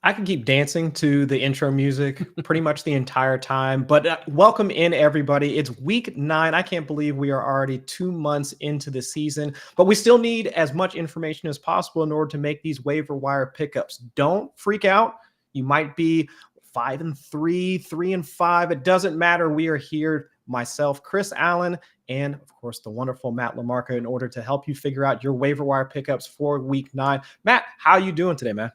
I can keep dancing to the intro music pretty much the entire time, but welcome in everybody. It's week 9. I can't believe we are already 2 months into the season, but we still need as much information as possible in order to make these waiver wire pickups. Don't freak out. You might be 5-3, 3-5. It doesn't matter. We are here, myself, Chris Allen, and of course the wonderful Matt LaMarca, in order to help you figure out your waiver wire pickups for week 9. Matt, how are you doing today, man?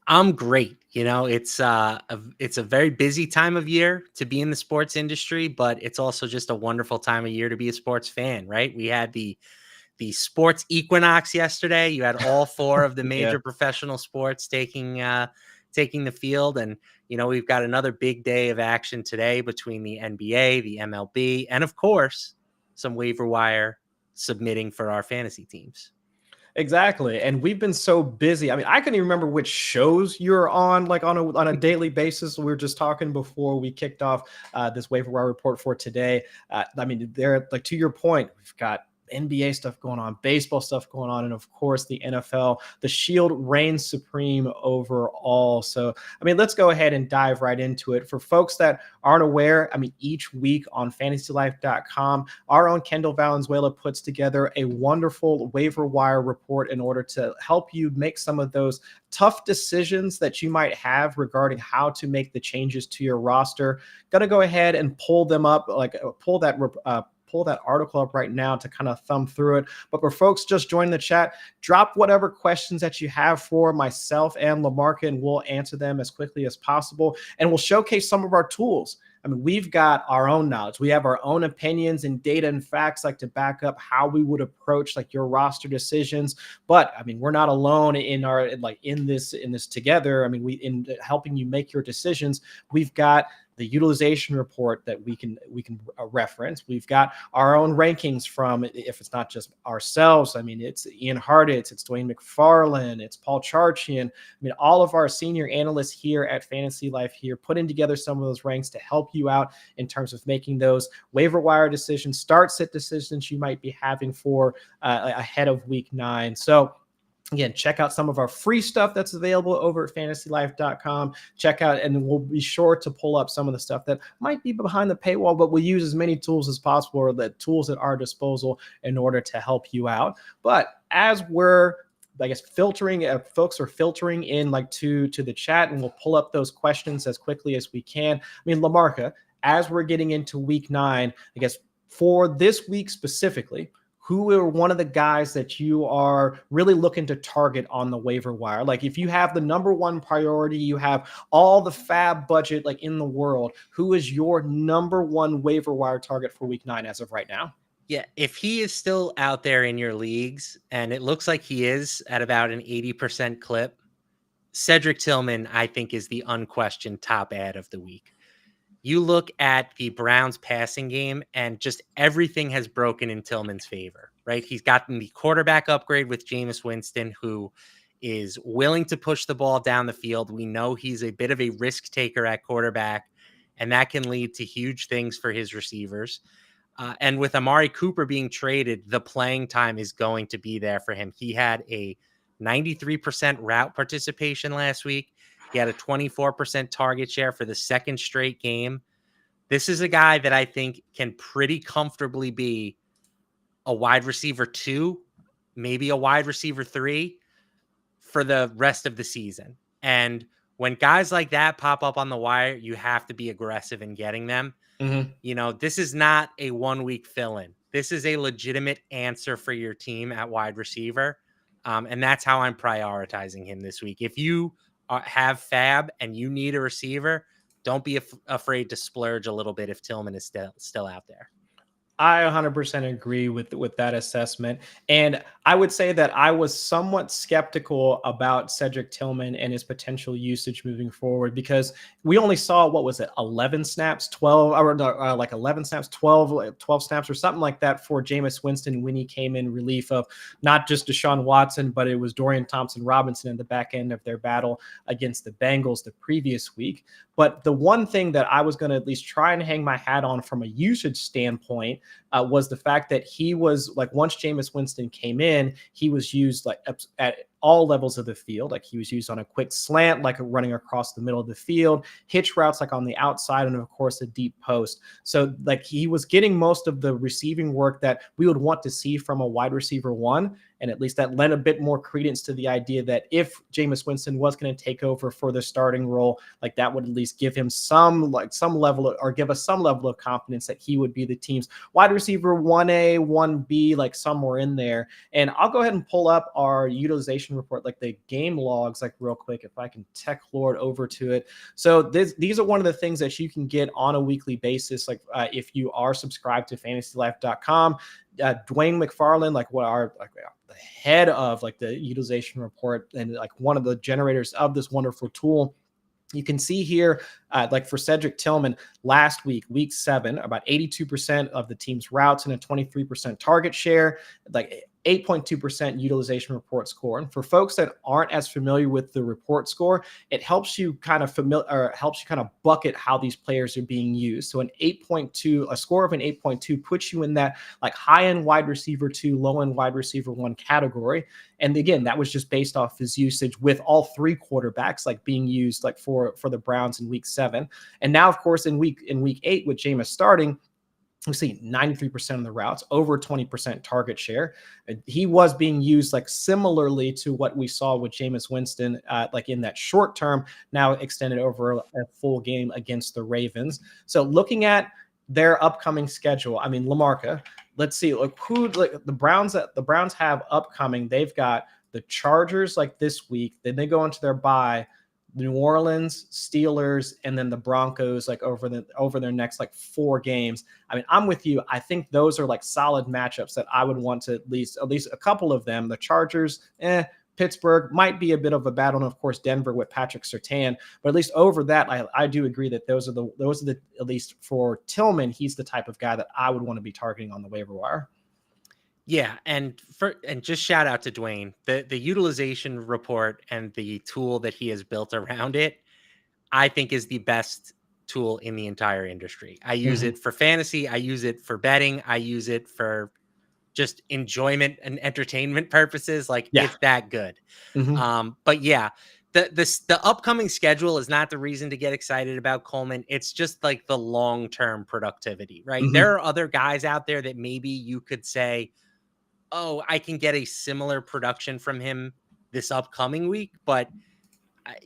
I'm great. It's a very busy time of year to be in the sports industry, but it's also just a wonderful time of year to be a sports fan, right? We had the sports equinox yesterday. You had all 4 of the Yeah. major professional sports taking the field, and we've got another big day of action today between the NBA, the MLB, and of course, some waiver wire submitting for our fantasy teams. Exactly. And we've been so busy. I mean, I couldn't even remember which shows you're on, like on a daily basis. We were just talking before we kicked off this waiver wire report for today. I mean, they're like, to your point, we've got NBA stuff going on, baseball stuff going on, and of course the NFL. The Shield reigns supreme over all. So, I mean, let's go ahead and dive right into it. For folks that aren't aware, I mean, each week on FantasyLife.com, our own Kendall Valenzuela puts together a wonderful waiver wire report in order to help you make some of those tough decisions that you might have regarding how to make the changes to your roster. Gonna go ahead and pull them up, pull that article up right now to kind of thumb through it. But for folks just joining the chat, drop whatever questions that you have for myself and LaMarca, and we'll answer them as quickly as possible. And we'll showcase some of our tools. I mean, we've got our own knowledge. We have our own opinions and data and facts to back up how we would approach your roster decisions. But I mean, we're not alone in this together. I mean, in helping you make your decisions, we've got the utilization report that we can reference. We've got our own rankings from, if it's not just ourselves, I mean, it's Ian Hartitz, it's Dwayne McFarland, it's Paul Charchian. I mean, all of our senior analysts here at Fantasy Life here putting together some of those ranks to help you out in terms of making those waiver wire decisions, start sit decisions you might be having for ahead of week 9. So again, check out some of our free stuff that's available over at FantasyLife.com. Check out, and we'll be sure to pull up some of the stuff that might be behind the paywall, but we'll use as many tools as possible, or the tools at our disposal, in order to help you out. But as we're filtering, folks are filtering in to the chat, and we'll pull up those questions as quickly as we can. I mean, LaMarca, as we're getting into week 9, I guess for this week specifically, who are one of the guys that you are really looking to target on the waiver wire? Like, if you have the number one priority, you have all the fab budget in the world, who is your number one waiver wire target for week 9 as of right now? Yeah, if he is still out there in your leagues, and it looks like he is at about an 80% clip, Cedric Tillman, I think, is the unquestioned top ad of the week. You look at the Browns passing game, and just everything has broken in Tillman's favor, right? He's gotten the quarterback upgrade with Jameis Winston, who is willing to push the ball down the field. We know he's a bit of a risk taker at quarterback, and that can lead to huge things for his receivers. And with Amari Cooper being traded, the playing time is going to be there for him. He had a 93% route participation last week. He had a 24% target share for the second straight game. This is a guy that I think can pretty comfortably be a wide receiver 2, maybe a wide receiver 3 for the rest of the season. And when guys like that pop up on the wire, you have to be aggressive in getting them. Mm-hmm. This is not a 1-week fill-in. This is a legitimate answer for your team at wide receiver. And that's how I'm prioritizing him this week. If you have fab and you need a receiver, don't be afraid to splurge a little bit if Tillman is still out there. I 100% agree with that assessment. And I would say that I was somewhat skeptical about Cedric Tillman and his potential usage moving forward, because we only saw, 11 snaps, 12, or 11 snaps, 12 snaps or something like that for Jameis Winston when he came in relief of not just Deshaun Watson, but it was Dorian Thompson-Robinson in the back end of their battle against the Bengals the previous week. But the one thing that I was going to at least try and hang my hat on from a usage standpoint was the fact that he was once Jameis Winston came in, he was used at all levels of the field. Like he was used on a quick slant, like running across the middle of the field, hitch routes like on the outside, and of course a deep post. So like he was getting most of the receiving work that we would want to see from a wide receiver one. And at least that lent a bit more credence to the idea that if Jameis Winston was going to take over for the starting role, like that would at least give him some level of, or give us some level of confidence that he would be the team's wide receiver 1A, 1B, like somewhere in there. And I'll go ahead and pull up our utilization report, like the game logs, like real quick, if I can tech lord over to it. So these are one of the things that you can get on a weekly basis. Like if you are subscribed to fantasylife.com, Dwayne McFarland, like the head of like the utilization report and like one of the generators of this wonderful tool. You can see here, like for Cedric Tillman last week, week 7, about 82% of the team's routes and a 23% target share, like 8.2% utilization report score. And for folks that aren't as familiar with the report score, it helps you kind of bucket how these players are being used. So a score of an 8.2 puts you in that like high end wide receiver 2, low end wide receiver 1 category. And again, that was just based off his usage with all 3 quarterbacks like being used like for the Browns in week 7. And now, of course, in week 8 with Jameis starting, we see 93% of the routes, over 20% target share. He was being used like similarly to what we saw with Jameis Winston, like in that short term, now extended over a full game against the Ravens. So looking at their upcoming schedule, I mean, Lamarca, let's see, like the Browns have upcoming. They've got the Chargers like this week. Then they go into their bye. New Orleans, Steelers, and then the Broncos like over their next like 4 games. I mean, I'm with you. I think those are like solid matchups that I would want to at least a couple of them. The Chargers, Pittsburgh might be a bit of a battle, and of course Denver with Patrick Surtain. But at least over that, I do agree that those are the at least for Tillman, he's the type of guy that I would want to be targeting on the waiver wire. Yeah, and just shout out to Dwayne. The utilization report and the tool that he has built around it, I think is the best tool in the entire industry. I use it for fantasy, I use it for betting, I use it for just enjoyment and entertainment purposes. Like it's that good. But yeah, the upcoming schedule is not the reason to get excited about Coleman. It's just like the long-term productivity, right? There are other guys out there that maybe you could say, oh, I can get a similar production from him this upcoming week. But,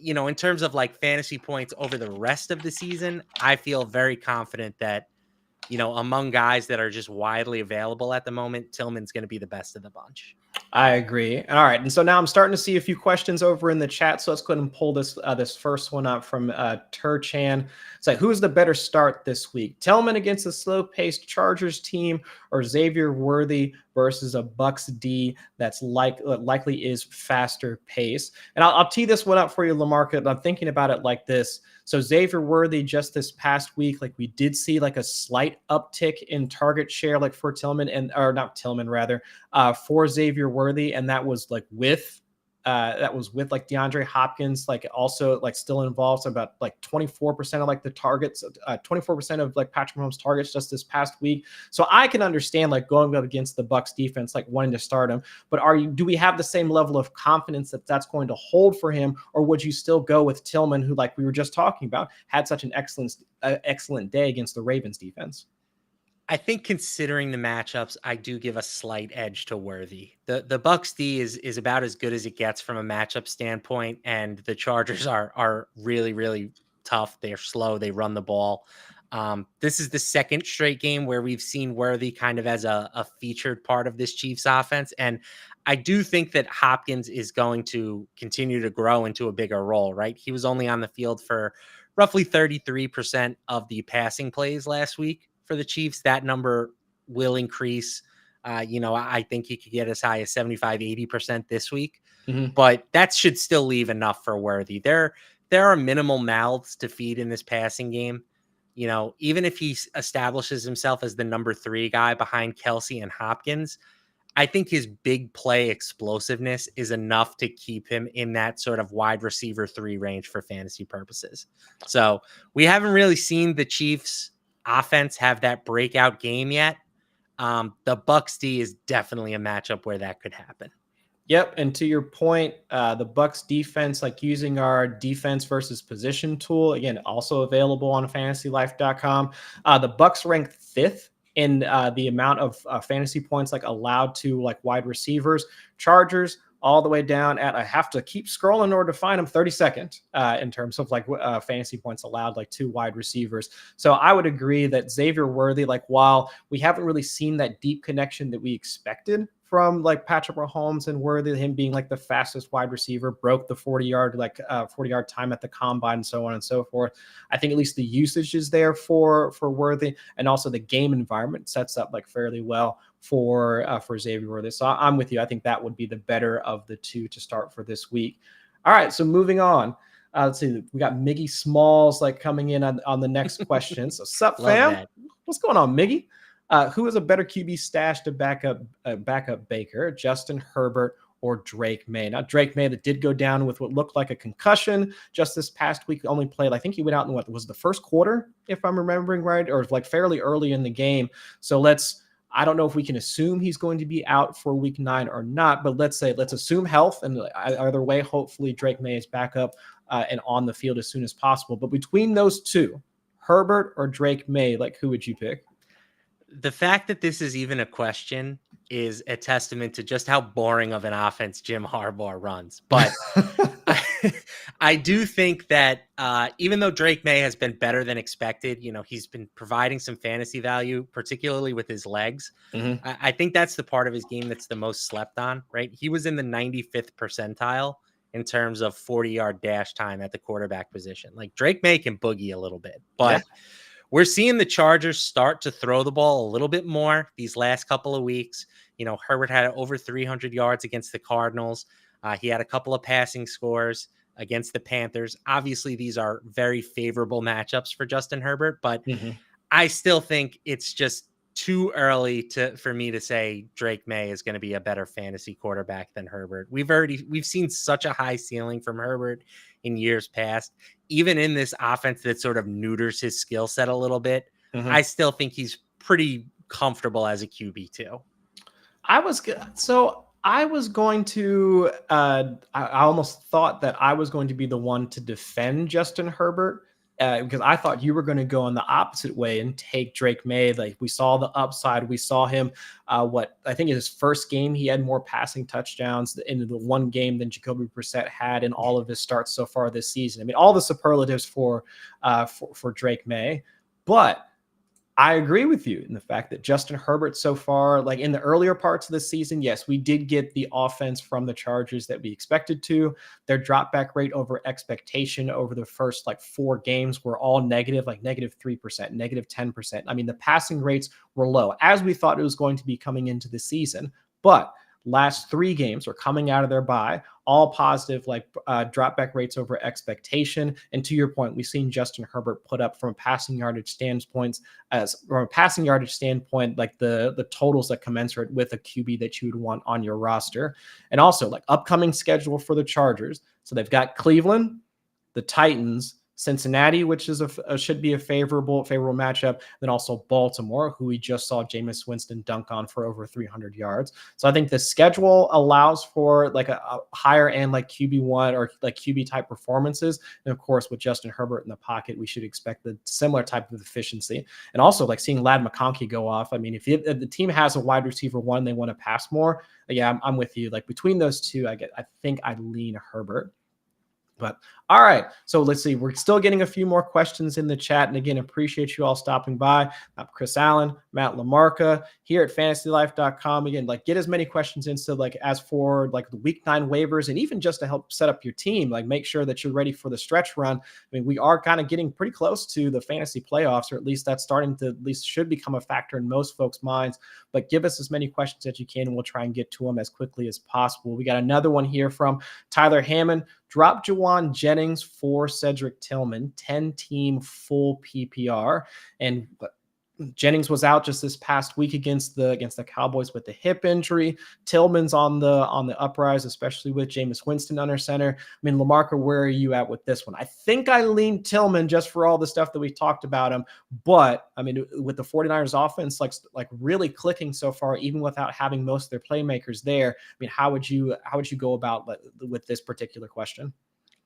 in terms of like fantasy points over the rest of the season, I feel very confident that, among guys that are just widely available at the moment, Tillman's going to be the best of the bunch. I agree. All right. And so now I'm starting to see a few questions over in the chat. So let's go ahead and pull this first one up from Turchan. It's like, who's the better start this week? Tillman against the slow-paced Chargers team, or Xavier Worthy versus a Bucks D that's likely is faster pace? And I'll tee this one up for you, Lamarca. I'm thinking about it like this. So Xavier Worthy just this past week, like we did see like a slight uptick in target share, like for Tillman for Xavier Worthy. And that was like with like DeAndre Hopkins, like also like still involved. So about like 24% of like the targets, 24% of like Patrick Mahomes targets just this past week. So I can understand like going up against the Bucks defense, like wanting to start him. But do we have the same level of confidence that that's going to hold for him? Or would you still go with Tillman, who, like we were just talking about, had such an excellent day against the Ravens defense? I think considering the matchups, I do give a slight edge to Worthy. The Bucks D is about as good as it gets from a matchup standpoint, and the Chargers are really, really tough. They're slow. They run the ball. This is the second straight game where we've seen Worthy kind of as a featured part of this Chiefs offense. And I do think that Hopkins is going to continue to grow into a bigger role, right? He was only on the field for roughly 33% of the passing plays last week for the Chiefs. That number will increase. I think he could get as high as 75, 80% this week, but that should still leave enough for Worthy. There are minimal mouths to feed in this passing game. Even if he establishes himself as the number 3 guy behind Kelsey and Hopkins, I think his big play explosiveness is enough to keep him in that sort of wide receiver 3 range for fantasy purposes. So we haven't really seen the Chiefs offense have that breakout game yet. The Bucks D is definitely a matchup where that could happen. Yep, and to your point, the Bucks defense, like using our defense versus position tool, again, also available on FantasyLife.com. The Bucks ranked fifth in the amount of fantasy points like allowed to like wide receivers. Chargers all the way down at, I have to keep scrolling in order to find them, 32nd in terms of like fantasy points allowed like to wide receivers. So I would agree that Xavier Worthy, like while we haven't really seen that deep connection that we expected from like Patrick Mahomes and Worthy, him being like the fastest wide receiver, broke the 40-yard time at the combine and so on and so forth. I think at least the usage is there for Worthy, and also the game environment sets up like fairly well for Xavier Worthy. So I'm with you. I think that would be the better of the two to start for this week. All right, so moving on. Let's see. We got Miggy Smalls like coming in on the next question. So, sup, fam? That. What's going on, Miggy? Who is a better QB stash to back up Baker, Justin Herbert or Drake May? Now, Drake May that did go down with what looked like a concussion just this past week, only played, I think he went out in what was the first quarter, if I'm remembering right, or like fairly early in the game. So I don't know if we can assume he's going to be out for week 9 or not, but let's assume health, and either way, hopefully Drake May is back up and on the field as soon as possible. But between those two, Herbert or Drake May, like who would you pick? The fact that this is even a question is a testament to just how boring of an offense Jim Harbaugh runs. But I do think that even though Drake May has been better than expected, he's been providing some fantasy value, particularly with his legs. Mm-hmm. I think that's the part of his game that's the most slept on, right? He was in the 95th percentile in terms of 40-yard dash time at the quarterback position. Like Drake May can boogie a little bit, but we're seeing the Chargers start to throw the ball a little bit more these last couple of weeks. Herbert had over 300 yards against the Cardinals. He had a couple of passing scores against the Panthers. Obviously, these are very favorable matchups for Justin Herbert, but I still think it's just too early for me to say Drake May is going to be a better fantasy quarterback than Herbert. We've seen such a high ceiling from Herbert in years past. Even in this offense that sort of neuters his skill set a little bit, I still think he's pretty comfortable as a QB too. I was going to, I almost thought that I was going to be the one to defend Justin Herbert because I thought you were going to go in the opposite way and take Drake May. Like we saw the upside. We saw him, I think in his first game, he had more passing touchdowns in the one game than Jacoby Brissett had in all of his starts so far this season. I mean, all the superlatives for Drake May, but I agree with you in the fact that Justin Herbert so far, like in the earlier parts of the season, yes, we did get the offense from the Chargers that we expected to. Their drop back rate over expectation over the first 4 games were all negative, like -3%, -10%. I mean, the passing rates were low as we thought it was going to be coming into the season, but last 3 games are coming out of their bye, all positive, drop back rates over expectation. And to your point, we've seen Justin Herbert put up from a passing yardage standpoint, like the totals that commensurate with a QB that you would want on your roster. And also upcoming schedule for the Chargers. So they've got Cleveland, the Titans, Cincinnati, which is should be a favorable matchup. Then also Baltimore, who we just saw Jameis Winston dunk on for over 300 yards. So I think the schedule allows for a higher end QB1 or QB type performances. And of course, with Justin Herbert in the pocket, we should expect the similar type of efficiency. And also seeing Ladd McConkey go off. I mean, if the team has a wide receiver 1, they want to pass more. Yeah, I'm with you. Between those two, I think I lean Herbert. But all right, so let's see. We're still getting a few more questions in the chat. And again, appreciate you all stopping by. Chris Allen, Matt Lamarca here at FantasyLife.com. Again, get as many questions in. So as for the week 9 waivers, and even just to help set up your team, make sure that you're ready for the stretch run. I mean, we are kind of getting pretty close to the fantasy playoffs, or at least that's starting to should become a factor in most folks' minds. But give us as many questions as you can, and we'll try and get to them as quickly as possible. We got another one here from Tyler Hammond. Drop Juwan Jennings for Cedric Tillman, 10-team full PPR. And Jennings was out just this past week against the Cowboys with the hip injury. Tillman's on the uprise, especially with Jameis Winston under center. I mean, LaMarca, where are you at with this one? I think I lean Tillman just for all the stuff that we talked about him. But I mean, with the 49ers offense like really clicking so far, even without having most of their playmakers there, I mean, how would you go about with this particular question?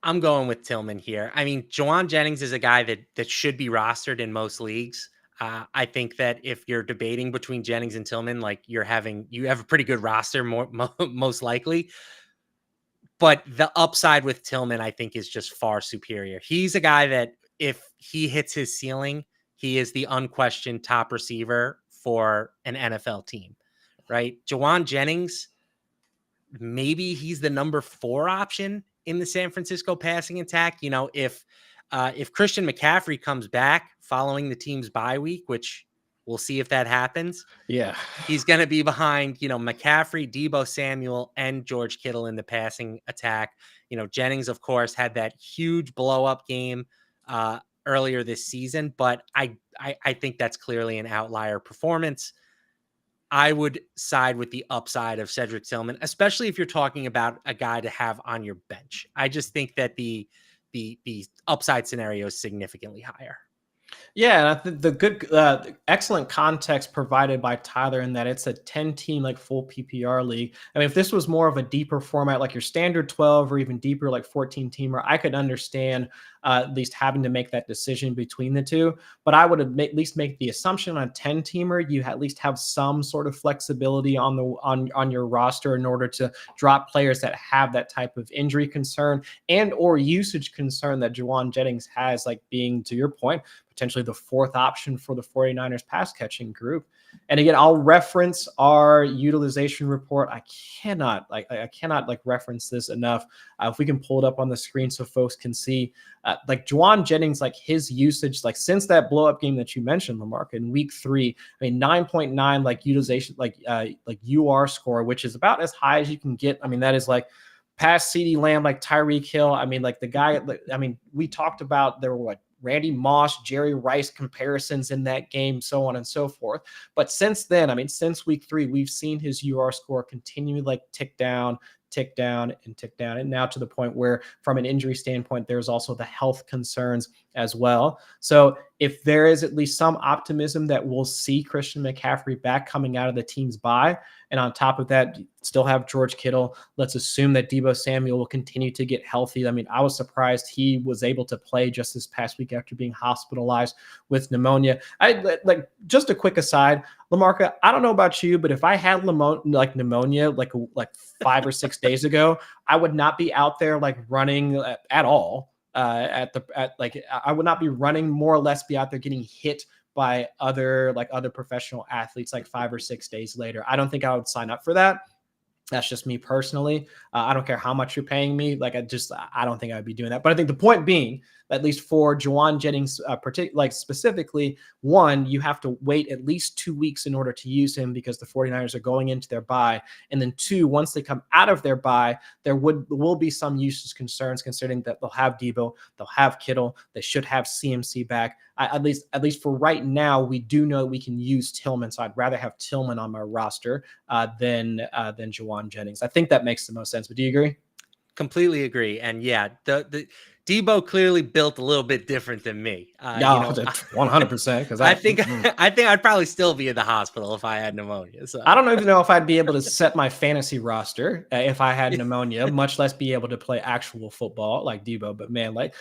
I'm going with Tillman here. I mean, Juwan Jennings is a guy that should be rostered in most leagues. I think that if you're debating between Jennings and Tillman, like you have a pretty good roster, most likely. But the upside with Tillman, I think, is just far superior. He's a guy that if he hits his ceiling, he is the unquestioned top receiver for an NFL team, right? Juwan Jennings, maybe he's the number 4 option in the San Francisco passing attack. You know, if Christian McCaffrey comes back following the team's bye week, which we'll see if that happens. Yeah, he's going to be behind, McCaffrey, Deebo Samuel, and George Kittle in the passing attack. Jennings, of course, had that huge blow up game earlier this season, but I think that's clearly an outlier performance. I would side with the upside of Cedric Tillman, especially if you're talking about a guy to have on your bench. I just think that the upside scenario is significantly higher. Yeah, and I think excellent context provided by Tyler in that it's a 10-team like full PPR league. I mean, if this was more of a deeper format, like your standard 12 or even deeper like 14-teamer, I could understand at least having to make that decision between the two. But I would at least make the assumption on a 10-teamer, you at least have some sort of flexibility on your roster in order to drop players that have that type of injury concern and or usage concern that Juwan Jennings has, like being, to your point, potentially the 4th option for the 49ers pass catching group. And again, I'll reference our utilization report. I cannot reference this enough. If we can pull it up on the screen so folks can see, like Juwan Jennings, like his usage, like since that blow up game that you mentioned, Lamarck, in week 3, I mean, 9.9 like utilization, like UR score, which is about as high as you can get. I mean, that is like past CeeDee Lamb, like Tyreek Hill. I mean, like the guy, I mean, we talked about there were Randy Moss, Jerry Rice comparisons in that game, so on and so forth. But since then, I mean, since week 3, we've seen his UR score continually like tick down. And now to the point where from an injury standpoint, there's also the health concerns as well. So if there is at least some optimism that we'll see Christian McCaffrey back coming out of the team's bye, and on top of that, still have George Kittle, let's assume that Deebo Samuel will continue to get healthy. I mean, I was surprised he was able to play just this past week after being hospitalized with pneumonia. Like just a quick aside, LaMarca, I don't know about you, but if I had pneumonia like 5 or 6 days ago, I would not be out there like running at all. I would not be running, more or less be out there getting hit by other professional athletes like 5 or 6 days later. I don't think I would sign up for that. That's just me personally. I don't care how much you're paying me. I don't think I'd be doing that. But I think the point being, at least for Juwan Jennings, specifically, one, you have to wait at least 2 weeks in order to use him because the 49ers are going into their bye. And then 2, once they come out of their bye, there will be some usage concerns considering that they'll have Deebo, they'll have Kittle, they should have CMC back. At least for right now, we do know we can use Tillman. So I'd rather have Tillman on my roster than Juwan Jennings. I think that makes the most sense. But do you agree? Completely agree. And yeah, the Deebo clearly built a little bit different than me. 100%. Because I think I'd probably still be in the hospital if I had pneumonia. So I don't even know if I'd be able to set my fantasy roster if I had pneumonia, much less be able to play actual football like Deebo. But man, like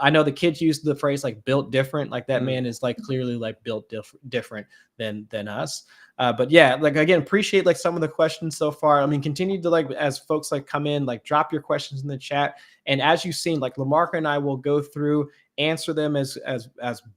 I know the kids use the phrase like built different. Like that man is like clearly like built different than us. But yeah, like again, appreciate like some of the questions so far. I mean, continue to like as folks like come in, like drop your questions in the chat. And as you've seen, like LaMarca and I will go through, answer them as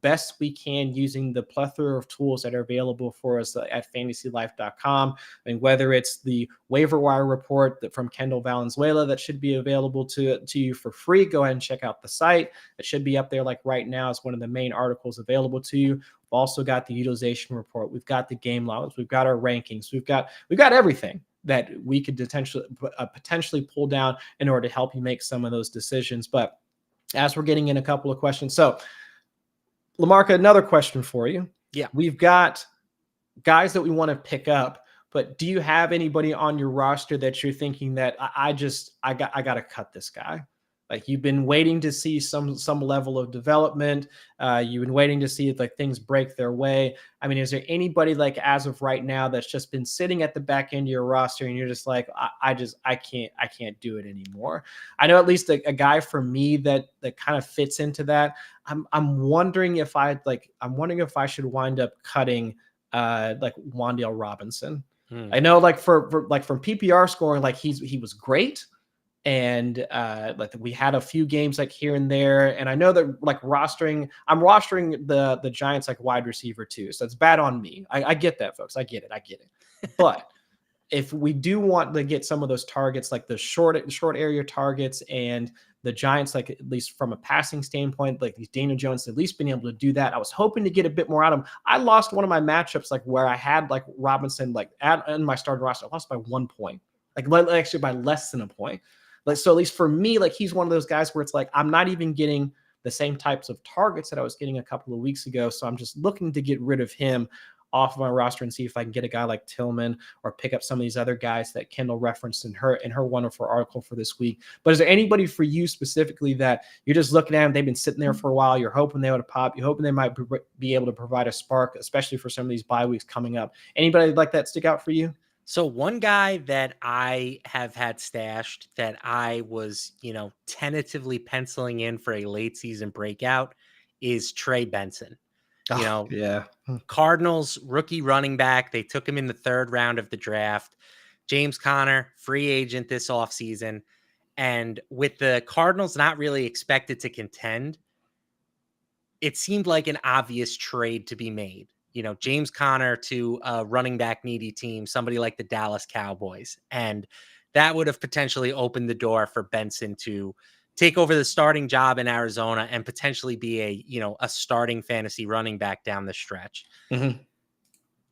best we can using the plethora of tools that are available for us at FantasyLife.com. I mean, whether it's the waiver wire report from Kendall Valenzuela that should be available to you for free, go ahead and check out the site. It should be up there like right now as one of the main articles available to you. We've also got the utilization report. We've got the game logs. We've got our rankings. We've got everything that we could potentially pull down in order to help you make some of those decisions. But as we're getting in a couple of questions, so LaMarca, another question for you. Yeah. We've got guys that we want to pick up, but do you have anybody on your roster that you're thinking that I got to cut this guy? Like you've been waiting to see some level of development. You've been waiting to see if like things break their way. I mean, is there anybody like as of right now that's just been sitting at the back end of your roster and you're just like, I can't do it anymore? I know at least a guy for me that kind of fits into that. I'm wondering if I should wind up cutting like Wan'Dale Robinson. I know like for like from PPR scoring, like he was great. And like we had a few games like here and there, and I know that like I'm rostering the Giants like wide receiver too, so it's bad on me. I get that, folks. I get it. But if we do want to get some of those targets, like the short area targets, and the Giants, like at least from a passing standpoint, like these Daniel Jones, at least being able to do that, I was hoping to get a bit more out of him. I lost one of my matchups, like where I had like Robinson, like in my starting roster, I lost by 1 point, like actually by less than a point. Like, so at least for me, like he's one of those guys where it's like, I'm not even getting the same types of targets that I was getting a couple of weeks ago. So I'm just looking to get rid of him off of my roster and see if I can get a guy like Tillman or pick up some of these other guys that Kendall referenced in her wonderful article for this week. But is there anybody for you specifically that you're just looking at them? They've been sitting there for a while. You're hoping they would pop. You're hoping they might be able to provide a spark, especially for some of these bye weeks coming up. Anybody like that stick out for you? So one guy that I have had stashed that I was, tentatively penciling in for a late season breakout is Trey Benson. Yeah. Cardinals rookie running back. They took him in the 3rd round of the draft. James Conner, free agent this offseason. And with the Cardinals not really expected to contend, it seemed like an obvious trade to be made. James Conner to a running back needy team, somebody like the Dallas Cowboys. And that would have potentially opened the door for Benson to take over the starting job in Arizona and potentially be a starting fantasy running back down the stretch. Mm-hmm.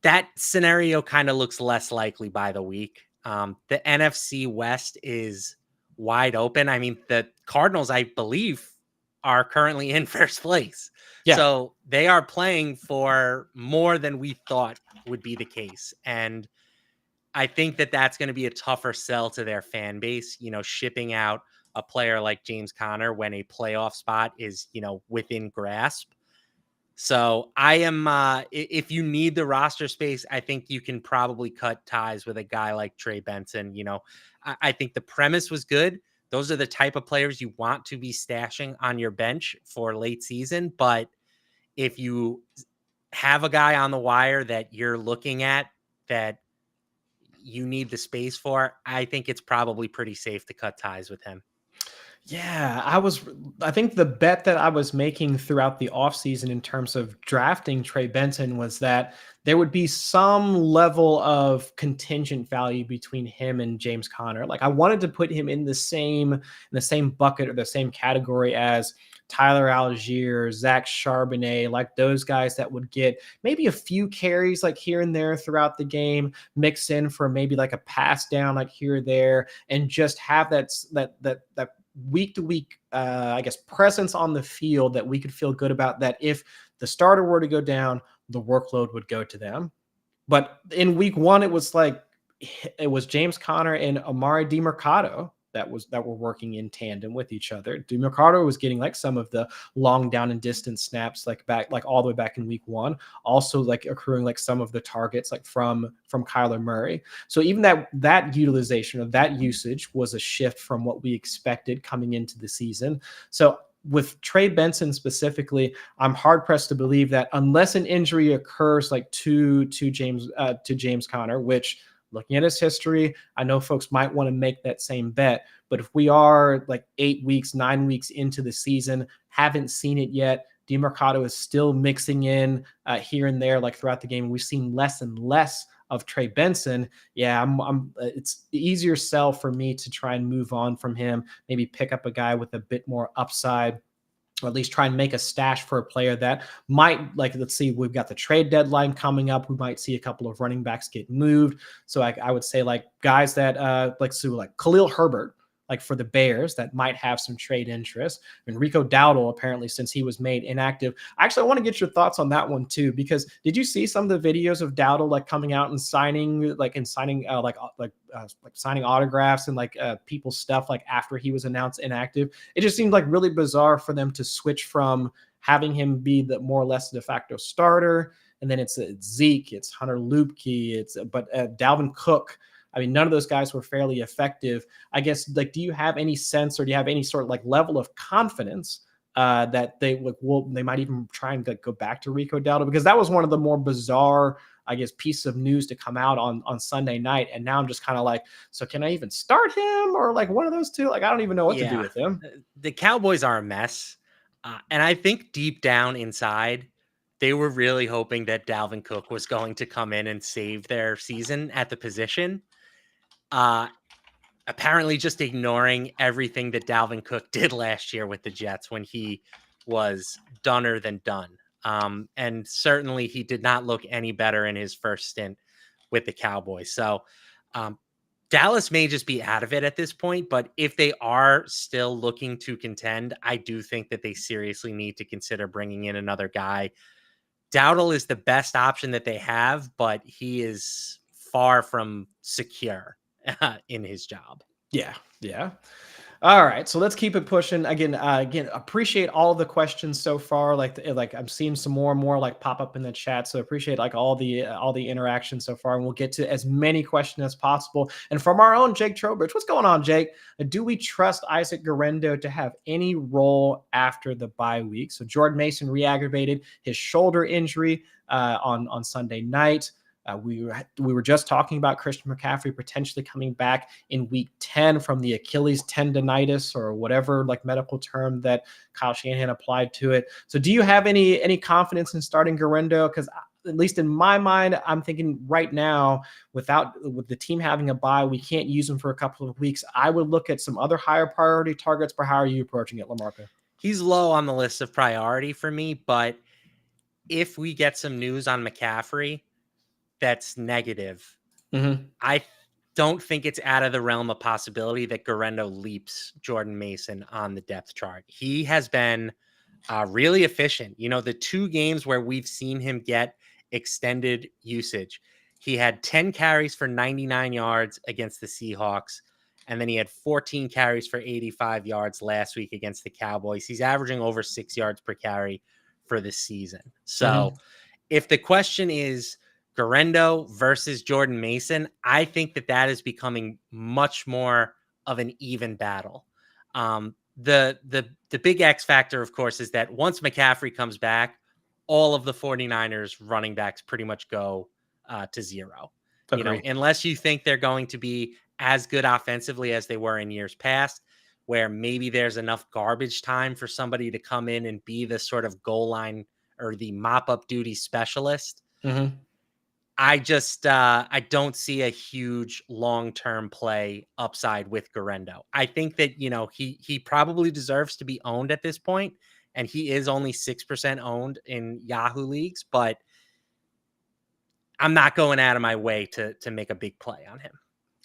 That scenario kind of looks less likely by the week. The NFC West is wide open. I mean, the Cardinals, I believe, are currently in first place. Yeah. So they are playing for more than we thought would be the case. And I think that that's going to be a tougher sell to their fan base, shipping out a player like James Conner when a playoff spot is, within grasp. So I am, if you need the roster space, I think you can probably cut ties with a guy like Trey Benson. I think the premise was good. Those are the type of players you want to be stashing on your bench for late season. But if you have a guy on the wire that you're looking at that you need the space for, I think it's probably pretty safe to cut ties with him. Yeah, I think the bet that I was making throughout the offseason in terms of drafting Trey Benson was that there would be some level of contingent value between him and James Conner. Like I wanted to put him in the same bucket or the same category as Tyler Algier, Zach Charbonnet, like those guys that would get maybe a few carries like here and there throughout the game, mix in for maybe like a pass down like here or there, and just have that week to week, I guess, presence on the field that we could feel good about, that if the starter were to go down, the workload would go to them. But in week 1, it was James Conner and Amari DiMercato that were working in tandem with each other. DiMercato was getting like some of the long down and distance snaps, like all the way back in week 1, also like accruing like some of the targets like from Kyler Murray. So even that utilization of that usage was a shift from what we expected coming into the season. So with Trey Benson specifically, I'm hard pressed to believe that unless an injury occurs like to James Conner, which, looking at his history, I know folks might want to make that same bet. But if we are like 8 weeks, 9 weeks into the season, haven't seen it yet, DiMercato is still mixing in here and there, like throughout the game. We've seen less and less of Trey Benson. Yeah, it's the easier sell for me to try and move on from him, maybe pick up a guy with a bit more upside, or at least try and make a stash for a player that might, like, let's see, we've got the trade deadline coming up. We might see a couple of running backs get moved. So I would say like guys that like Khalil Herbert, like for the Bears that might have some trade interest. I mean, Rico Dowdle, apparently, since he was made inactive. Actually, I want to get your thoughts on that one too, because did you see some of the videos of Dowdle like coming out and signing signing autographs and people's stuff like after he was announced inactive? It just seemed like really bizarre for them to switch from having him be the more or less de facto starter, and then it's Zeke, it's Hunter Lupke, but Dalvin Cook. I mean, none of those guys were fairly effective. I guess, like, do you have any sense, or do you have any sort of like level of confidence that they might even try and go back to Rico Dowdle? Because that was one of the more bizarre, I guess, pieces of news to come out on Sunday night. And now I'm just kind of like, so can I even start him, or like one of those two? Like, I don't even know what to do with him. The Cowboys are a mess. And I think deep down inside, they were really hoping that Dalvin Cook was going to come in and save their season at the position. Apparently just ignoring everything that Dalvin Cook did last year with the Jets when he was doner than done. And certainly he did not look any better in his first stint with the Cowboys. So Dallas may just be out of it at this point, but if they are still looking to contend, I do think that they seriously need to consider bringing in another guy. Dowdle is the best option that they have, but he is far from secure in his job. Yeah. All right, so let's keep it pushing. Again, appreciate all the questions so far. Like I'm seeing some more and more like pop up in the chat. So appreciate like all the interaction so far, and we'll get to as many questions as possible. And from our own Jake Trowbridge, what's going on, Jake? Do we trust Isaac Guerendo to have any role after the bye week? So Jordan Mason re-aggravated his shoulder injury on Sunday night. We were just talking about Christian McCaffrey potentially coming back in week 10 from the Achilles tendonitis, or whatever like medical term that Kyle Shanahan applied to it. So do you have any confidence in starting Guerendo? Because at least in my mind, I'm thinking right now, with the team having a bye, we can't use him for a couple of weeks. I would look at some other higher priority targets. But how are you approaching it, LaMarca? He's low on the list of priority for me, but if we get some news on McCaffrey that's negative, I don't think it's out of the realm of possibility that Guerendo leaps Jordan Mason on the depth chart. He has been really efficient. You know, the 2 games where we've seen him get extended usage, he had 10 carries for 99 yards against the Seahawks, and then he had 14 carries for 85 yards last week against the Cowboys. He's averaging over 6 yards per carry for the season. So if the question is Guerendo versus Jordan Mason, I think that is becoming much more of an even battle. The big X factor, of course, is that once McCaffrey comes back, all of the 49ers running backs pretty much go to zero. Agreed. You know, unless you think they're going to be as good offensively as they were in years past, where maybe there's enough garbage time for somebody to come in and be the sort of goal line or the mop-up duty specialist. I just I don't see a huge long-term play upside with Guerendo. I think that, you know, he probably deserves to be owned at this point, and he is only 6% owned in Yahoo leagues, but I'm not going out of my way to make a big play on him.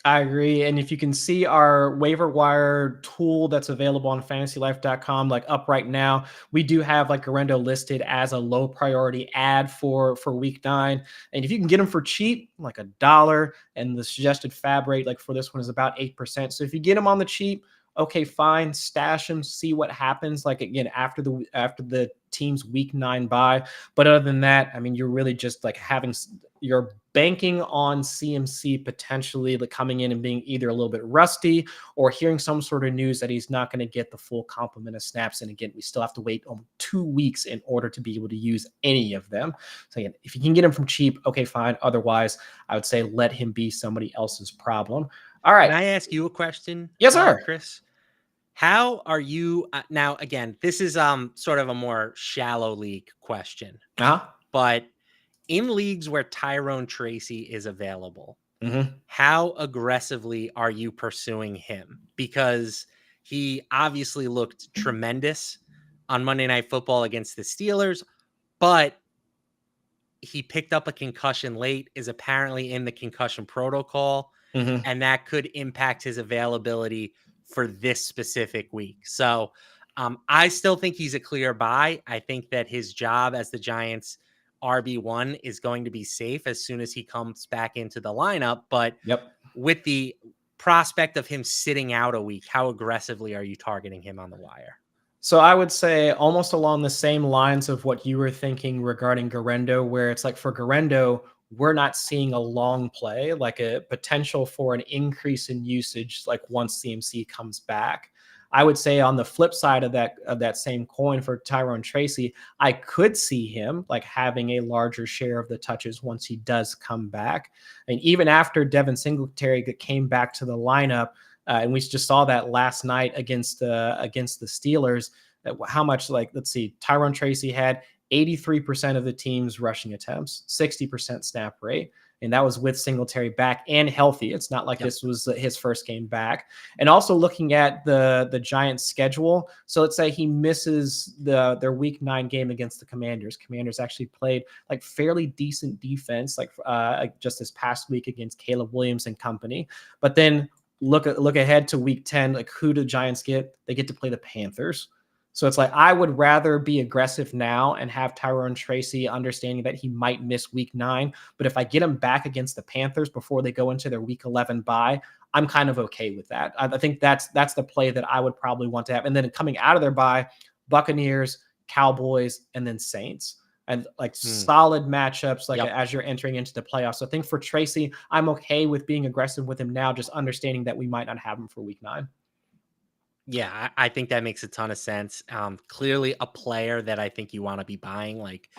I agree. And if you can see our waiver wire tool that's available on fantasylife.com, like up right now, we do have like Guerendo listed as a low priority ad for week 9. And if you can get them for cheap, like $1, and the suggested fab rate like for this one is about 8%. So if you get them on the cheap, okay, fine, stash them, see what happens. Like again, after the team's week 9 bye. But other than that, I mean, you're really just like you're banking on CMC potentially like coming in and being either a little bit rusty, or hearing some sort of news that he's not going to get the full complement of snaps. And again, we still have to wait 2 weeks in order to be able to use any of them. So again, if you can get him from cheap, okay, fine. Otherwise, I would say let him be somebody else's problem. All right. Can I ask you a question? Yes, sir. Chris? How are you now? Again, this is sort of a more shallow league question, but in leagues where Tyrone Tracy is available, how aggressively are you pursuing him? Because he obviously looked tremendous on Monday Night Football against the Steelers, but he picked up a concussion late, is apparently in the concussion protocol, and that could impact his availability for this specific week. So I still think he's a clear buy. I think that his job as the Giants RB1 is going to be safe as soon as he comes back into the lineup. But Yep. with the prospect of him sitting out a week, how aggressively are you targeting him on the wire? So I would say almost along the same lines of what you were thinking regarding Garendo, where it's like for Garendo, we're not seeing a long play, like a potential for an increase in usage, like once CMC comes back. I would say on the flip side of that same coin for Tyrone Tracy, I could see him like having a larger share of the touches once he does come back. And even after Devin Singletary came back to the lineup, and we just saw that last night against the Steelers. How much, like, let's see, Tyrone Tracy had 83% of the team's rushing attempts, 60% snap rate. And that was with Singletary back and healthy. It's not like this was his first game back. And also looking at the Giants' schedule. So let's say he misses their Week 9 game against the Commanders. Commanders actually played like fairly decent defense, like just this past week against Caleb Williams and company. But then look ahead to Week 10. Like, who do the Giants get? They get to play the Panthers. So it's like, I would rather be aggressive now and have Tyrone Tracy understanding that he might miss Week 9. But if I get him back against the Panthers before they go into their Week 11 bye, I'm kind of okay with that. I think that's the play that I would probably want to have. And then coming out of their bye, Buccaneers, Cowboys, and then Saints. And like solid matchups, like as you're entering into the playoffs. So I think for Tracy, I'm okay with being aggressive with him now, just understanding that we might not have him for Week 9. Yeah, I think that makes a ton of sense. Clearly a player that I think you want to be buying, like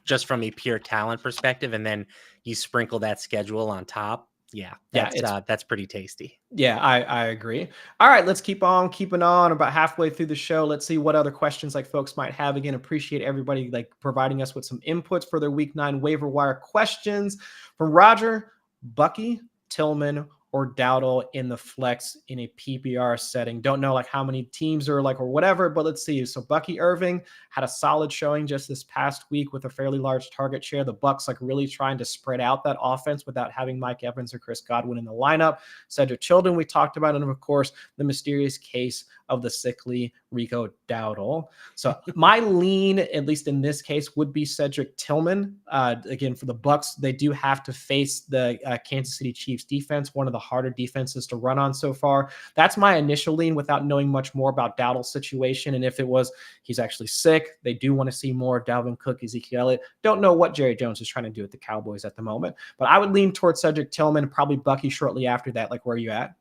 just from a pure talent perspective, and then you sprinkle that schedule on top. Yeah, that's pretty tasty. Yeah, I agree. All right, let's keep on keeping on. About halfway through the show, let's see what other questions like folks might have. Again, appreciate everybody like providing us with some inputs for their Week 9 waiver wire questions. From Roger, Bucky, Tillman, or Dowdle in the flex in a PPR setting. Don't know like how many teams are like or whatever, but let's see. So Bucky Irving had a solid showing just this past week with a fairly large target share. The Bucs like really trying to spread out that offense without having Mike Evans or Chris Godwin in the lineup. Cedric Tillman, we talked about, and of course, the mysterious case of the sickly Rico Dowdle. So my lean, at least in this case, would be Cedric Tillman. Again, for the Bucs, they do have to face the Kansas City Chiefs defense, one of the harder defenses to run on so far. That's my initial lean without knowing much more about Dowdle's situation. And if it was he's actually sick, they do want to see more Dalvin Cook, Ezekiel Elliott. Don't know what Jerry Jones is trying to do with the Cowboys at the moment. But I would lean towards Cedric Tillman, probably Bucky shortly after that. Like, where are you at?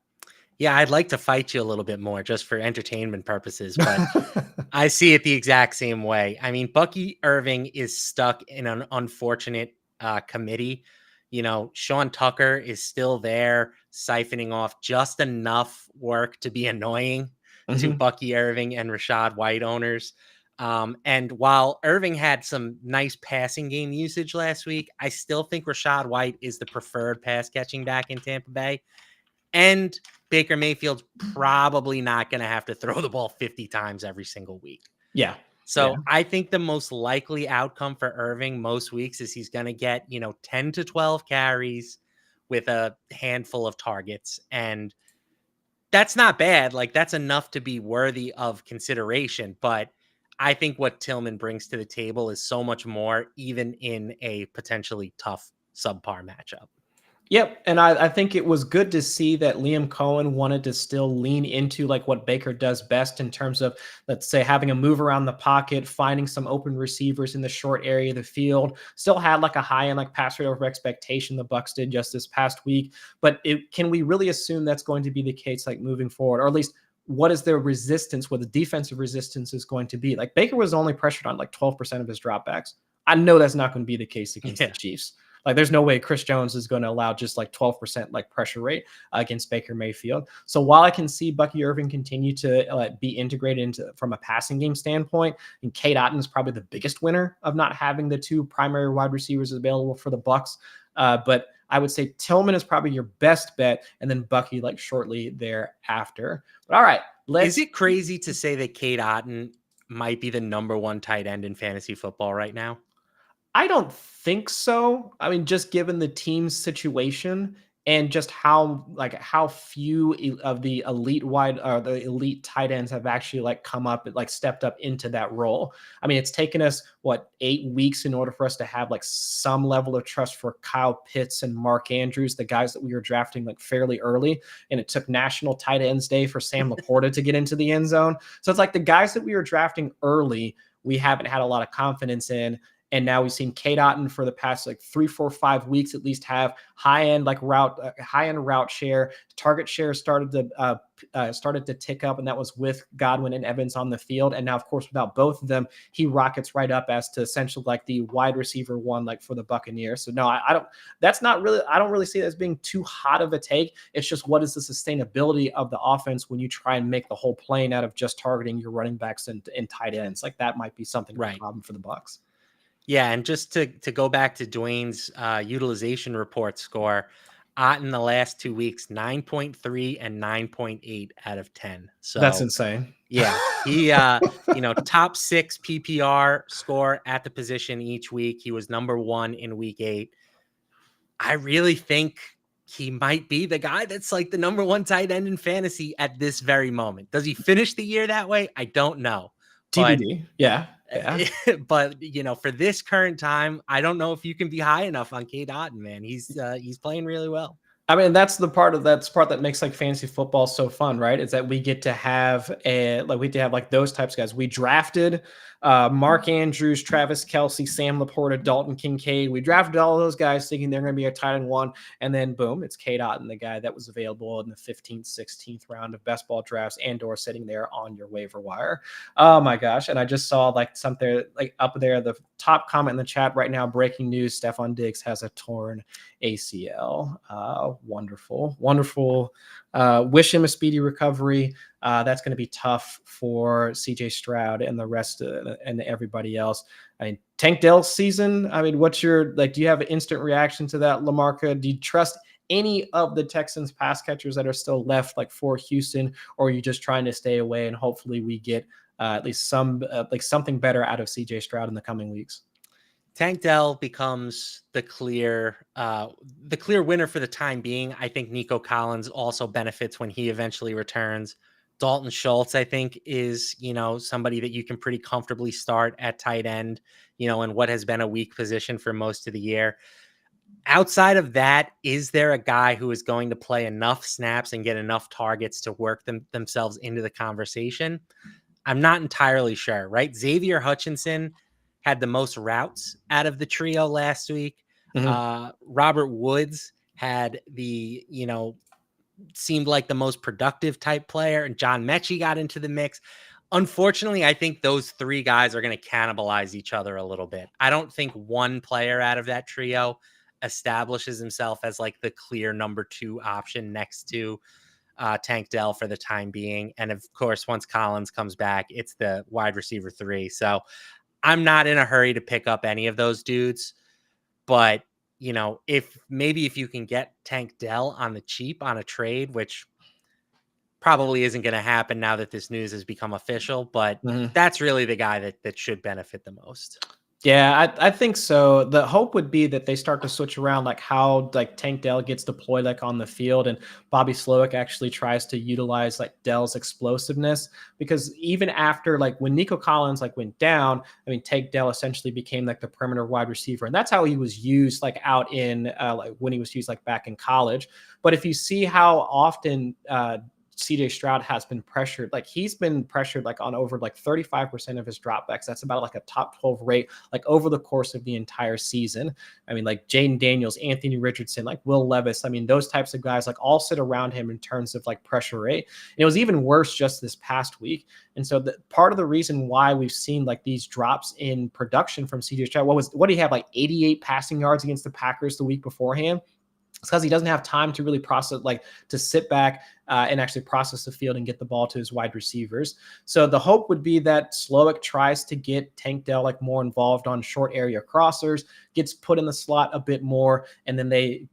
Yeah, I'd like to fight you a little bit more just for entertainment purposes, but I see it the exact same way. I mean, Bucky Irving is stuck in an unfortunate committee. You know, Sean Tucker is still there, siphoning off just enough work to be annoying to Bucky Irving and Rachaad White owners. And while Irving had some nice passing game usage last week, I still think Rachaad White is the preferred pass catching back in Tampa Bay. And Baker Mayfield's probably not going to have to throw the ball 50 times every single week. Yeah. So I think the most likely outcome for Irving most weeks is he's going to get, 10 to 12 carries with a handful of targets. And that's not bad. Like, that's enough to be worthy of consideration. But I think what Tillman brings to the table is so much more, even in a potentially tough subpar matchup. Yep. And I think it was good to see that Liam Cohen wanted to still lean into like what Baker does best in terms of, let's say, having a move around the pocket, finding some open receivers in the short area of the field. Still had like a high end like pass rate over expectation the Bucs did just this past week. But can we really assume that's going to be the case like moving forward, or at least what is their resistance, what the defensive resistance is going to be? Like, Baker was only pressured on like 12% of his dropbacks. I know that's not going to be the case against the Chiefs. Like, there's no way Chris Jones is going to allow just like 12% like pressure rate against Baker Mayfield. So while I can see Bucky Irving continue to be integrated into from a passing game standpoint, and Cade Otton is probably the biggest winner of not having the two primary wide receivers available for the Bucs. But I would say Tillman is probably your best bet, and then Bucky like shortly thereafter. But all right, is it crazy to say that Cade Otton might be the number one tight end in fantasy football right now? I don't think so. I mean, just given the team's situation and just how few of the elite tight ends have actually like come up and like stepped up into that role. I mean, it's taken us 8 weeks in order for us to have like some level of trust for Kyle Pitts and Mark Andrews, the guys that we were drafting like fairly early. And it took National Tight Ends Day for Sam Laporta to get into the end zone. So it's like the guys that we were drafting early, we haven't had a lot of confidence in. And now we've seen Kate Otten for the past like 3, 4, 5 weeks at least have high end route share. Target share started to tick up, and that was with Godwin and Evans on the field. And now, of course, without both of them, he rockets right up as to essentially like the wide receiver one, like for the Buccaneers. So no, I don't. That's not really. I don't really see it as being too hot of a take. It's just what is the sustainability of the offense when you try and make the whole plane out of just targeting your running backs and tight ends? Like that might be something of a problem for the Bucs. Yeah, and just to go back to Dwayne's utilization report score, in the last 2 weeks, 9.3 and 9.8 out of 10. That's So insane. yeah, he top 6 PPR score at the position each week. He was number 1 in week 8. I really think he might be the guy that's like the number 1 tight end in fantasy at this very moment. Does he finish the year that way? I don't know. But TBD. Yeah. but for this current time, I don't know if you can be high enough on Cade Otton, man. He's playing really well. I mean, that's the part that makes like fantasy football so fun, right? Is that we get to have those types of guys. We drafted Mark Andrews, Travis Kelce, Sam Laporta, Dalton Kincaid. We drafted all of those guys thinking they're going to be a tight end one, and then boom, it's Cade Otton, the guy that was available in the 15th, 16th round of best ball drafts, and/or sitting there on your waiver wire. Oh my gosh! And I just saw like something like up there, the top comment in the chat right now. Breaking news: Stephon Diggs has a torn ACL. Wonderful. Wish him a speedy recovery. That's going to be tough for CJ Stroud and the rest and everybody else. I mean, Tank Dell's season. I mean, what's your do you have an instant reaction to that, Lamarca? Do you trust any of the Texans pass catchers that are still left, like for Houston, or are you just trying to stay away and hopefully we get at least some something better out of CJ Stroud in the coming weeks? Tank Dell becomes the clear winner for the time being. I think Nico Collins also benefits when he eventually returns. Dalton Schultz, I think, is, somebody that you can pretty comfortably start at tight end, in what has been a weak position for most of the year. Outside of that, is there a guy who is going to play enough snaps and get enough targets to work themselves into the conversation? I'm not entirely sure, right? Xavier Hutchinson had the most routes out of the trio last week. Mm-hmm. Robert Woods had seemed like the most productive type player, and John Mechie got into the mix. Unfortunately, I think those 3 guys are going to cannibalize each other a little bit. I don't think one player out of that trio establishes himself as like the clear number 2 option next to Tank Dell for the time being. And of course, once Collins comes back, it's the wide receiver 3. So I'm not in a hurry to pick up any of those dudes, but if you can get Tank Dell on the cheap on a trade, which probably isn't going to happen now that this news has become official, but that's really the guy that should benefit the most. Yeah, I think so. The hope would be that they start to switch around like how like Tank Dell gets deployed like on the field, and Bobby Slowick actually tries to utilize like Dell's explosiveness, because even after like when Nico Collins like went down, I mean Tank Dell essentially became like the perimeter wide receiver, and that's how he was used like out in like when he was used like back in college. But if you see how often CJ Stroud has been pressured, like he's been pressured like on over like 35% of his dropbacks. That's about like a top 12 rate, like over the course of the entire season. I mean, like Jaden Daniels, Anthony Richardson, like Will Levis. I mean, those types of guys like all sit around him in terms of like pressure rate. And it was even worse just this past week. And so part of the reason why we've seen like these drops in production from CJ Stroud, what did he have, like 88 passing yards against the Packers the week beforehand? It's because he doesn't have time to really process, like to sit back and actually process the field and get the ball to his wide receivers. So the hope would be that Slowick tries to get Tank Dell like more involved on short area crossers, gets put in the slot a bit more, and then they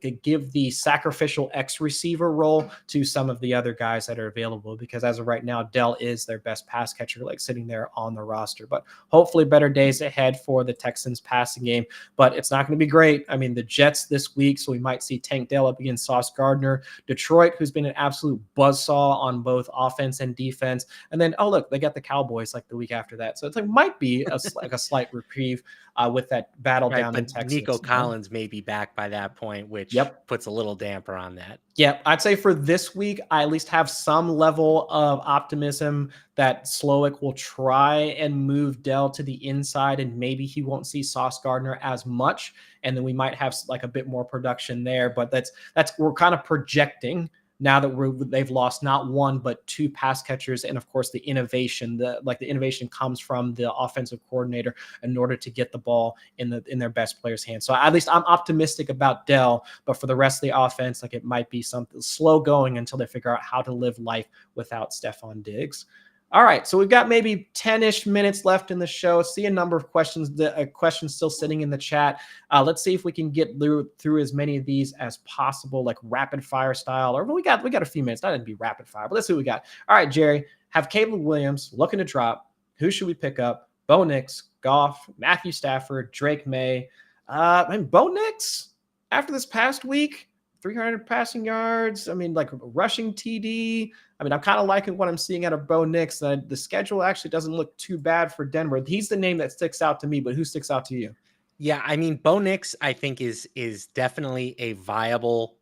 they give the sacrificial X receiver role to some of the other guys that are available, because as of right now, Dell is their best pass catcher, like sitting there on the roster. But hopefully better days ahead for the Texans passing game, but it's not going to be great. I mean, the Jets this week, so we might see Tank Dell up against Sauce Gardner. Detroit, who's been an absolute buzzsaw on both offense and defense. And then, oh, look, they got the Cowboys like the week after that. So it's like might be like a slight reprieve with that battle down in Texas. Nico Collins may be back by that point, which puts a little damper on that. Yeah, I'd say for this week, I at least have some level of optimism that Slowick will try and move Dell to the inside, and maybe he won't see Sauce Gardner as much, and then we might have like a bit more production there. But that's we're kind of projecting now that they've lost not one but two pass catchers, and of course the innovation, the innovation comes from the offensive coordinator in order to get the ball in their best players' hands. So at least I'm optimistic about Dell, but for the rest of the offense, like it might be something slow going until they figure out how to live life without Stephon Diggs. All right, so we've got maybe 10-ish minutes left in the show. See a number of questions, questions still sitting in the chat. Let's see if we can get through as many of these as possible, like rapid fire style. Or we got a few minutes. Not to be rapid fire, but let's see what we got. All right, Jerry, have Caleb Williams looking to drop. Who should we pick up? Bo Nix, Goff, Matthew Stafford, Drake May. Bo Nix, after this past week, 300 passing yards. I mean, like rushing TD. I mean, I'm kind of liking what I'm seeing out of Bo Nix. The schedule actually doesn't look too bad for Denver. He's the name that sticks out to me, but who sticks out to you? Yeah, I mean, Bo Nix, I think is definitely a viable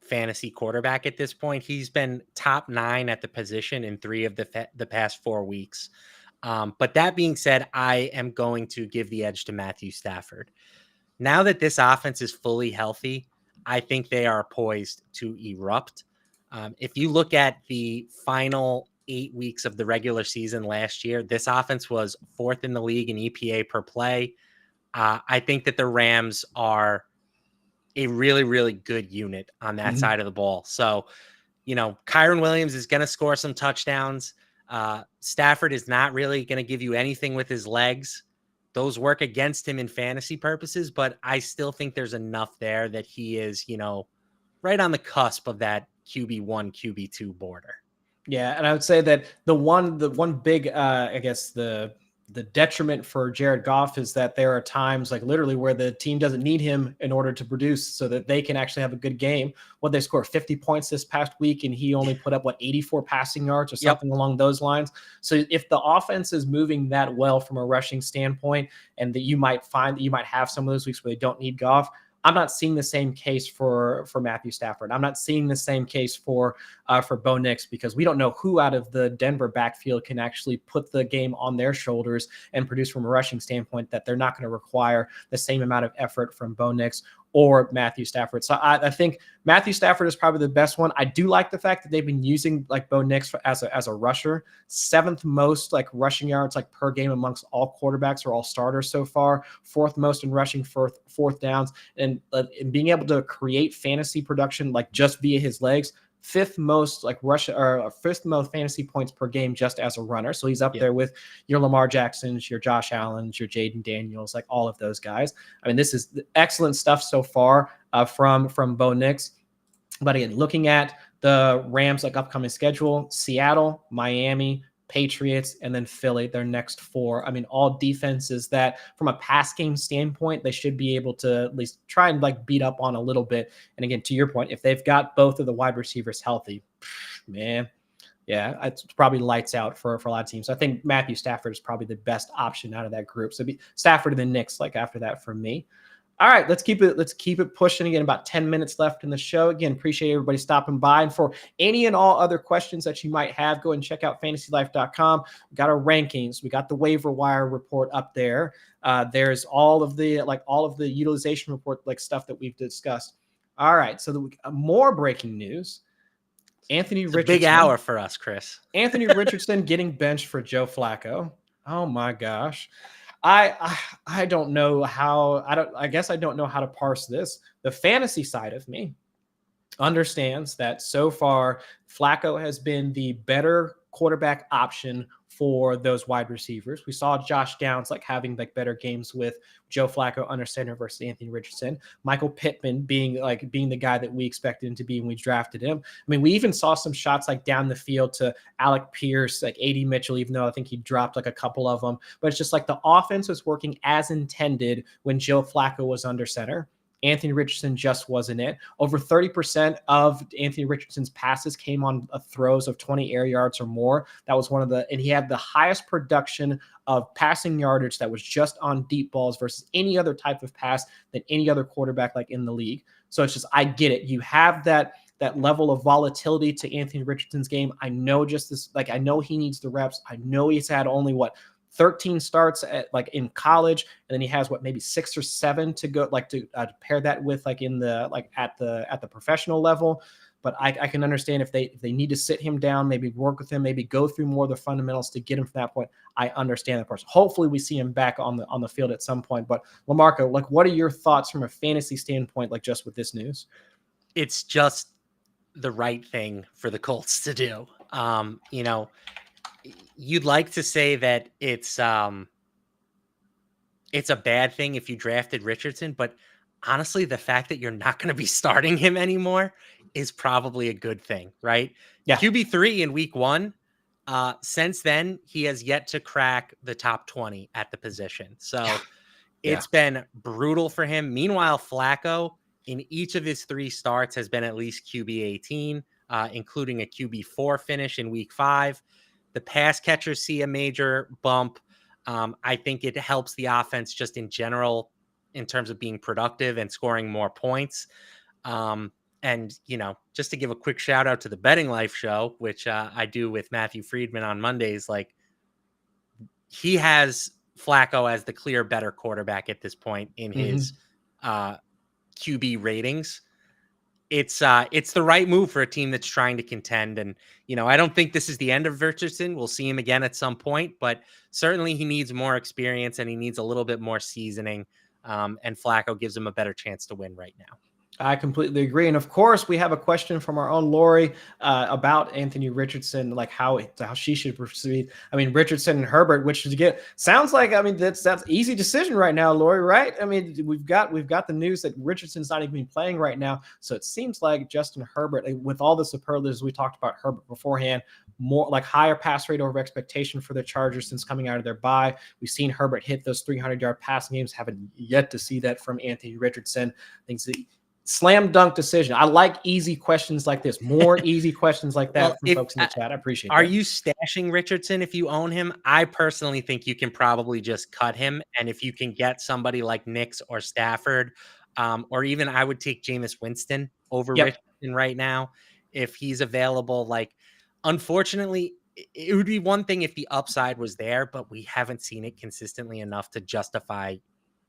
fantasy quarterback at this point. He's been top 9 at the position in 3 of the past 4 weeks. But that being said, I am going to give the edge to Matthew Stafford. Now that this offense is fully healthy, I think they are poised to erupt. If you look at the final 8 weeks of the regular season last year, this offense was 4th in the league in EPA per play. I think that the Rams are a really, really good unit on that side of the ball. So, Kyron Williams is going to score some touchdowns. Stafford is not really going to give you anything with his legs. Those work against him in fantasy purposes, but I still think there's enough there that he is, right on the cusp of that QB1, QB2 border. Yeah, and I would say that the one big, I guess the detriment for Jared Goff is that there are times like literally where the team doesn't need him in order to produce so that they can actually have a good game. They scored 50 points this past week and he only put up 84 passing yards or something along those lines. So if the offense is moving that well from a rushing standpoint, and that you might find that you might have some of those weeks where they don't need Goff, I'm not seeing the same case for Matthew Stafford. I'm not seeing the same case for Bo Nix, because we don't know who out of the Denver backfield can actually put the game on their shoulders and produce from a rushing standpoint that they're not going to require the same amount of effort from Bo Nix or Matthew Stafford. So I think Matthew Stafford is probably the best one. I do like the fact that they've been using like Bo Nix as a rusher, 7th most like rushing yards like per game amongst all quarterbacks or all starters so far, 4th most in rushing, fourth downs, and being able to create fantasy production like just via his legs. 5th most like rush or 5th most fantasy points per game just as a runner. So he's up there with your Lamar Jacksons, your Josh Allens, your Jaden Daniels, like all of those guys. I mean, this is excellent stuff so far from Bo Nix. But again, looking at the Rams like upcoming schedule, Seattle, Miami, Patriots, and then Philly, their next 4. I mean, all defenses that from a pass game standpoint, they should be able to at least try and like beat up on a little bit. And again, to your point, if they've got both of the wide receivers healthy, man, yeah, it's probably lights out for a lot of teams. So I think Matthew Stafford is probably the best option out of that group. So it'd be Stafford and then Knicks like after that for me. All right, let's keep it pushing. Again, about 10 minutes left in the show. Again, appreciate everybody stopping by. And for any and all other questions that you might have, go and check out FantasyLife.com. We got our rankings. We got the waiver wire report up there. There's all of the utilization report like stuff that we've discussed. All right, so more breaking news. Anthony Richardson. Big hour for us, Chris. Anthony Richardson getting benched for Joe Flacco. Oh my gosh. I don't know how I guess I don't know how to parse this. The fantasy side of me understands that so far Flacco has been the better quarterback option for those wide receivers. We saw Josh Downs like having like better games with Joe Flacco under center versus Anthony Richardson. Michael Pittman being the guy that we expected him to be when we drafted him. I mean, we even saw some shots like down the field to Alec Pierce, like AD Mitchell, even though I think he dropped like a couple of them. But it's just like the offense was working as intended when Joe Flacco was under center. Anthony Richardson just wasn't it. Over 30% of Anthony Richardson's passes came on throws of 20 air yards or more. That was and he had the highest production of passing yardage that was just on deep balls versus any other type of pass than any other quarterback like in the league. So it's just, I get it. You have that level of volatility to Anthony Richardson's game. I know I know he needs the reps. I know he's had only 13 starts at in college, and then he has maybe 6 or 7 to go to pair that with in the at the professional level. But I can understand if they need to sit him down, maybe work with him, maybe go through more of the fundamentals to get him from that point. I understand that person. Hopefully we see him back on the field at some point. But LaMarco, what are your thoughts from a fantasy standpoint, just with this news? It's just the right thing for the Colts to do. You'd like to say that it's a bad thing if you drafted Richardson, but honestly, the fact that you're not going to be starting him anymore is probably a good thing, right? Yeah. QB3 in week 1. Since then, he has yet to crack the top 20 at the position. So it's been brutal for him. Meanwhile, Flacco in each of his 3 starts has been at least QB 18, including a QB4 finish in week 5. The pass catchers see a major bump. I think it helps the offense just in general in terms of being productive and scoring more points. And, just to give a quick shout out to the Betting Life show, which I do with Matthew Friedman on Mondays, he has Flacco as the clear better quarterback at this point in his QB ratings. It's the right move for a team that's trying to contend. And, I don't think this is the end of Richardson. We'll see him again at some point, but certainly he needs more experience and he needs a little bit more seasoning. And Flacco gives him a better chance to win right now. I completely agree. And of course, we have a question from our own Lori about Anthony Richardson, how she should proceed. I mean, Richardson and Herbert, which again sounds like, that's easy decision right now, Lori, right? I mean, we've got the news that Richardson's not even playing right now. So it seems like Justin Herbert, with all the superlatives we talked about Herbert beforehand, more higher pass rate over expectation for the Chargers since coming out of their bye. We've seen Herbert hit those 300-yard passing games. Haven't yet to see that from Anthony Richardson. I think slam dunk decision. I like easy questions like this, more easy questions like that from folks in the chat. I appreciate that. Are you stashing Richardson if you own him? I personally think you can probably just cut him. And if you can get somebody like Nix or Stafford, or even I would take Jameis Winston over Richardson right now, if he's available. Unfortunately, it would be one thing if the upside was there, but we haven't seen it consistently enough to justify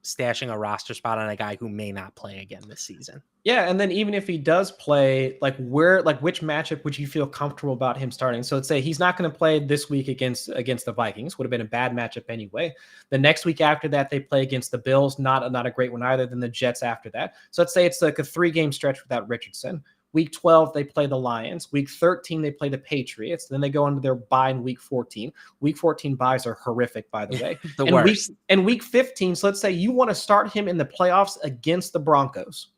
stashing a roster spot on a guy who may not play again this season. Yeah, and then even if he does play, which matchup would you feel comfortable about him starting? So let's say he's not going to play this week against the Vikings. Would have been a bad matchup anyway. The next week after that, they play against the Bills. Not a great one either. Then the Jets after that. So let's say it's a 3-game stretch without Richardson. Week 12, they play the Lions. Week 13, they play the Patriots. Then they go into their bye in week 14. Week 14 buys are horrific, by the way. Worst. Week 15, so let's say you want to start him in the playoffs against the Broncos.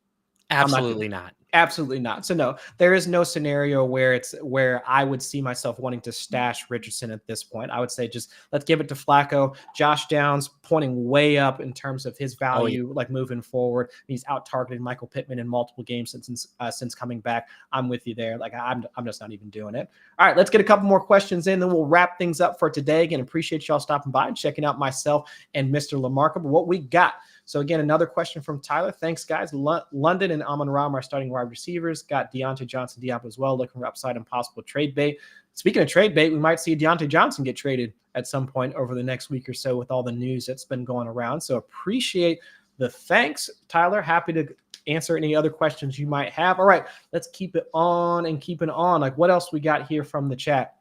Absolutely not. Absolutely not. So no, there is no scenario where I would see myself wanting to stash Richardson at this point. I would say just let's give it to Flacco. Josh Downs pointing way up in terms of his value, moving forward. He's out targeted Michael Pittman in multiple games since coming back. I'm with you there. I'm just not even doing it. All right, let's get a couple more questions in, then we'll wrap things up for today. Again, appreciate y'all stopping by and checking out myself and Mr. Lamarca. But what we got. So again, another question from Tyler. Thanks, guys. London and Amon-Ra are starting wide receivers. Got Deontay Johnson-Diop as well, looking for upside and possible trade bait. Speaking of trade bait, we might see Deontay Johnson get traded at some point over the next week or so with all the news that's been going around. So appreciate the thanks, Tyler. Happy to answer any other questions you might have. All right, let's keep it on and keep it on. What else we got here from the chat?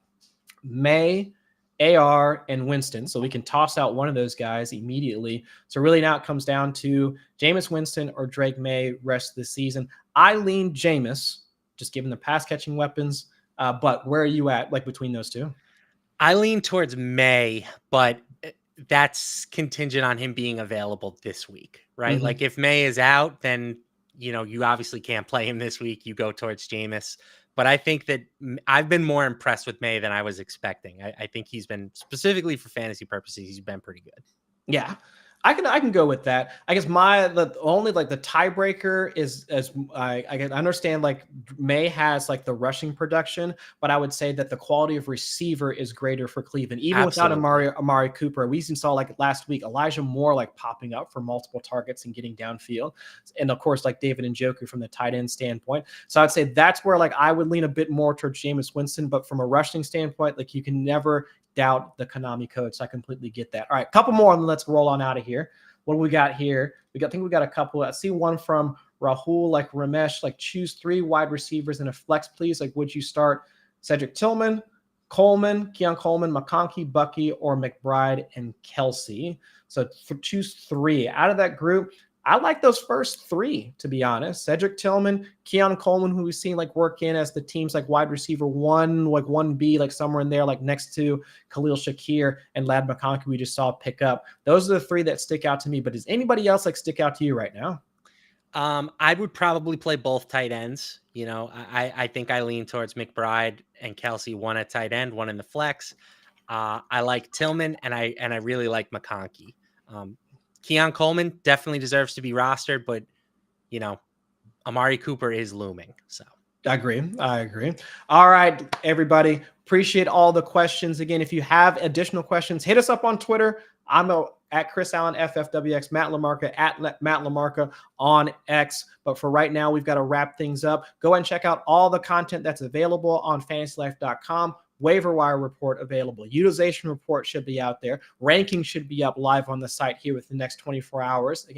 May, AR, and Winston. So we can toss out one of those guys immediately. So really now it comes down to Jameis Winston or Drake May rest of the season. I lean Jameis, just given the pass catching weapons. But where are you at between those two? I lean towards May, but that's contingent on him being available this week, right? Mhm. Like if May is out, then you obviously can't play him this week. You go towards Jameis. But I think that I've been more impressed with May than I was expecting. I think he's been, specifically for fantasy purposes, he's been pretty good. Yeah. I can go with that. I guess the only like the tiebreaker is as I can understand like May has like the rushing production, but I would say that the quality of receiver is greater for Cleveland. Even without Absolutely. Amari Cooper, we even saw like last week Elijah Moore like popping up for multiple targets and getting downfield. And of course, like David Njoku from the tight end standpoint. So I'd say that's where like I would lean a bit more towards Jameis Winston, but from a rushing standpoint, like you can never doubt the Konami code. So I completely get that. All right, couple more and let's roll on out of here. What do we got here? I think we got a couple. I see one from Rahul, like Ramesh, like choose 3 wide receivers in a flex, please. Like, would you start Cedric Tillman, Keon Coleman, McConkey, Bucky, or McBride and Kelsey? So choose 3 out of that group. I like those first 3, to be honest. Cedric Tillman, Keon Coleman, who we've seen like work in as the team's like wide receiver 1, like 1B, like somewhere in there, like next to Khalil Shakir and Lad McConkey we just saw pick up. Those are the 3 that stick out to me. But does anybody else like stick out to you right now? I would probably play both tight ends. I think I lean towards McBride and Kelsey, one at tight end, one in the flex. I like Tillman and I really like McConkey. Keon Coleman definitely deserves to be rostered, but Amari Cooper is looming. So I agree. All right, everybody. Appreciate all the questions. Again, if you have additional questions, hit us up on Twitter. I'm at Chris Allen, FFWX, Matt LaMarca, at Matt LaMarca on X. But for right now, we've got to wrap things up. Go ahead and check out all the content that's available on FantasyLife.com. Waiver wire report available. Utilization report should be out there. Ranking should be up live on the site here within the next 24 hours. Again,